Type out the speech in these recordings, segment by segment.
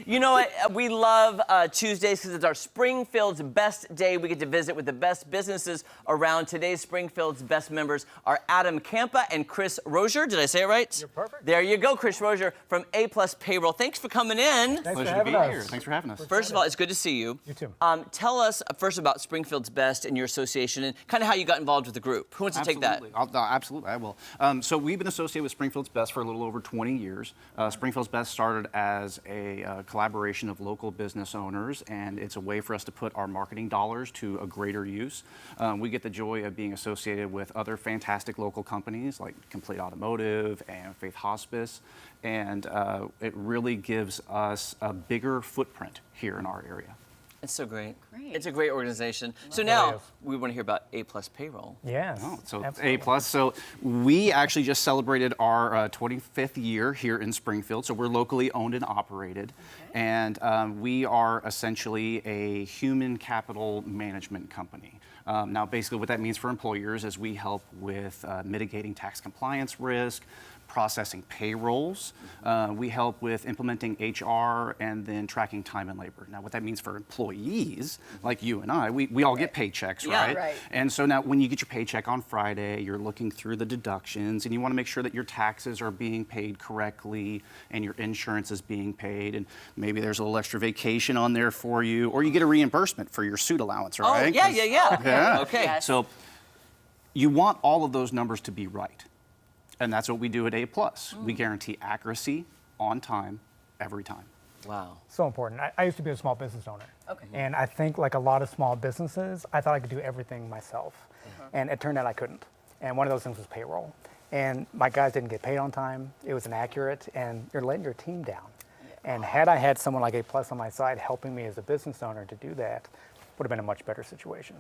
You know what? We love Tuesdays because it's our Springfield's best day. We get to visit with the best businesses around. Today's Springfield's best members are Adam Campa and Chris Rozier. Did I say it right? You're perfect. There you go, Chris Rozier from APlus Payroll. Thanks for coming in. Thanks Pleasure for to be having here. us. Thanks for having us. First of all, it's good to see you. You too. Tell us first about Springfield's Best and your association and kind of how you got involved with the group. Who wants to take that? Absolutely, I will. So we've been associated with Springfield's Best for a little over 20 years. Springfield's Best started as a collaboration of local business owners, and it's a way for us to put our marketing dollars to a greater use. We get the joy of being associated with other fantastic local companies like Complete Automotive and Faith Hospice, and it really gives us a bigger footprint here in our area. It's so great. Great. It's a great organization. So It now is. we want to hear about APlus Payroll. Yes. Oh, so absolutely. A+. So we actually just celebrated our 25th year here in Springfield. So we're locally owned and operated. Okay. And we are essentially a human capital management company. Now, basically what that means for employers is we help with mitigating tax compliance risk, processing payrolls. We help with implementing HR and then tracking time and labor. Now, what that means for employees, like you and I, we all get paychecks, Yeah. right? Right. And so now when you get your paycheck on Friday, you're looking through the deductions and you want to make sure that your taxes are being paid correctly and your insurance is being paid, and maybe there's a little extra vacation on there for you, or you get a reimbursement for your suit allowance, right? Oh, yeah. Yeah. Okay. Yes. So you want all of those numbers to be right. And that's what we do at A+. We guarantee accuracy, on time, every time. Wow. So important. I used to be a small business owner. Okay. And I think like a lot of small businesses, I thought I could do everything myself. And it turned out I couldn't. And one of those things was payroll. And my guys didn't get paid on time. It was inaccurate, and you're letting your team down. And had I had someone like A+ on my side helping me as a business owner to do that, would have been a much better situation.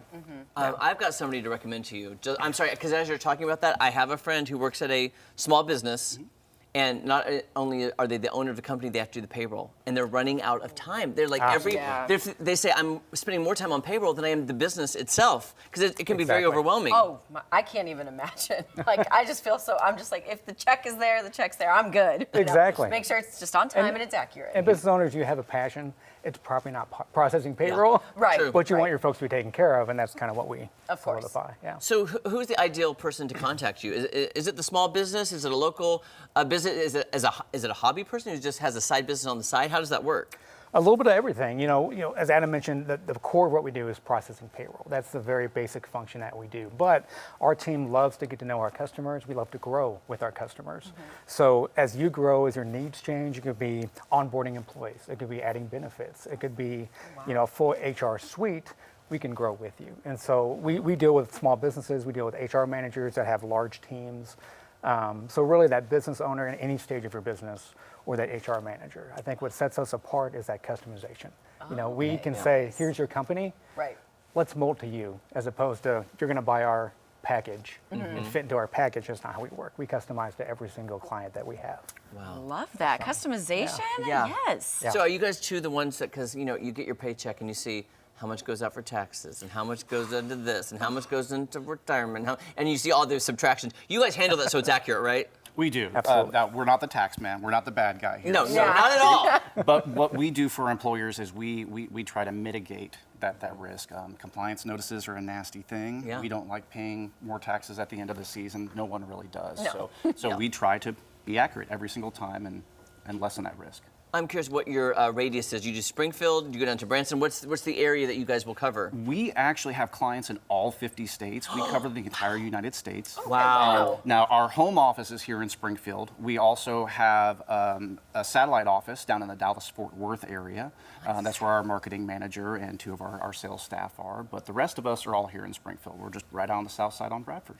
I've got somebody to recommend to you. I'm sorry, because as you're talking about that, I have a friend who works at a small business, and not only are they the owner of the company, they have to do the payroll, and they're running out of time. They're like they say, I'm spending more time on payroll than I am the business itself, because it can be very Exactly. overwhelming. Oh, I can't even imagine. Like, I just feel so, I'm just like, if the check is there, the check's there, I'm good. You know? Exactly. Make sure it's just on time and it's accurate. And business owners, you have a passion. It's probably not processing payroll, Right. True. but you right. want your folks to be taken care of, and that's kind of what we Of course. solidify. Yeah. So who's the ideal person to contact you? Is it the small business? Is it a local business? Is it a hobby person who just has a side business on the side? How does that work? A little bit of everything. You know, as Adam mentioned, the core of what we do is processing payroll. That's the very basic function that we do. But our team loves to get to know our customers. We love to grow with our customers. So as you grow, as your needs change, it could be onboarding employees. It could be adding benefits. It could be, you know, a full HR suite. We can grow with you. And so we deal with small businesses. We deal with HR managers that have large teams. So really that business owner in any stage of your business, or that HR manager. I think what sets us apart is that customization. You know, we can say, here's your company, Right. let's mold to you, as opposed to you're going to buy our package and fit into our package. That's not how we work. We customize to every single client that we have. Wow. Love that. Customization? Yeah. Yes. Yeah. So are you guys two the ones that, because you know, you get your paycheck and you see how much goes out for taxes and how much goes into this and how much goes into retirement, and you see all those subtractions. You guys handle that so it's accurate, right? We do. Absolutely. Now, we're not the tax man. We're not the bad guy here. No, So- not at all. But what we do for employers is we try to mitigate that risk. Compliance notices are a nasty thing. Yeah. We don't like paying more taxes at the end of the season. No one really does. No. So we try to be accurate every single time and lessen that risk. I'm curious what your radius is. You do Springfield, you go down to Branson. What's the area that you guys will cover? We actually have clients in all 50 states. We cover the entire United States. Wow. Now, our home office is here in Springfield. We also have a satellite office down in the Dallas-Fort Worth area. That's where our marketing manager and two of our sales staff are. But the rest of us are all here in Springfield. We're just right on the south side on Bradford.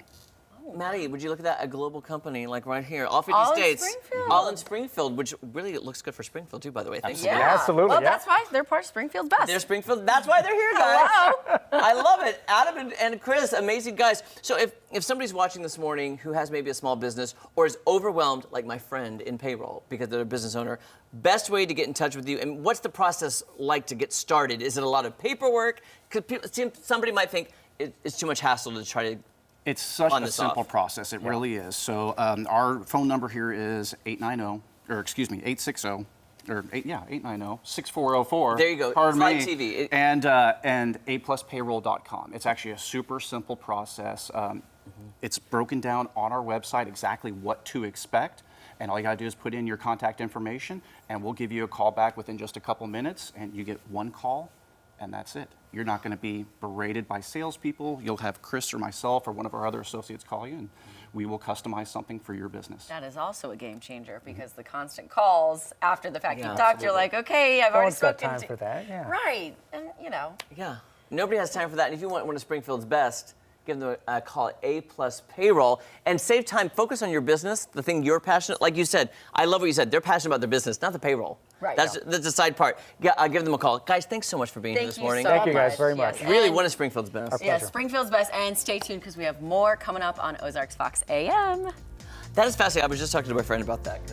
Maddie, would you look at that? A global company like right here, all 50 All in states, Springfield. all in Springfield, which really it looks good for Springfield too, by the way. Thanks. Absolutely. Yeah. Absolutely, Well, yeah. that's why they're part of Springfield's Best. They're Springfield. That's why they're here, guys. Hello. I love it. Adam and Chris, amazing guys. So if somebody's watching this morning who has maybe a small business or is overwhelmed, like my friend in payroll because they're a business owner, best way to get in touch with you, and what's the process like to get started? Is it a lot of paperwork? Because somebody might think it's too much hassle to try to It's such on a this simple off. process. It really is. So our phone number here is 860 or 890-6404. There you go. Pardon It's me. like TV. And APlusPayroll.com. It's actually a super simple process. It's broken down on our website exactly what to expect. And all you got to do is put in your contact information, and we'll give you a call back within just a couple minutes, and you get one call, and that's it. You're not going to be berated by salespeople. You'll have Chris or myself or one of our other associates call you, and we will customize something for your business. That is also a game changer because the constant calls after the fact Yeah, you talked, you're like, okay, I've No already one's got spoken time to for that. Yeah. Right, and you know. Yeah. Nobody has time for that. And if you want one of Springfield's best, give them a call at APlus Payroll and save time. Focus on your business, the thing you're passionate. Like you said, I love what you said. They're passionate about their business, not the payroll. Right. That's the side part. Give them a call. Guys, thanks so much for being here Thank this you morning. so Thank you guys much. very much. Yes, Really, and- one of Springfield's best. Our Yeah, pleasure. Springfield's best, and stay tuned because we have more coming up on Ozarks Fox AM. That is fascinating. I was just talking to my friend about that.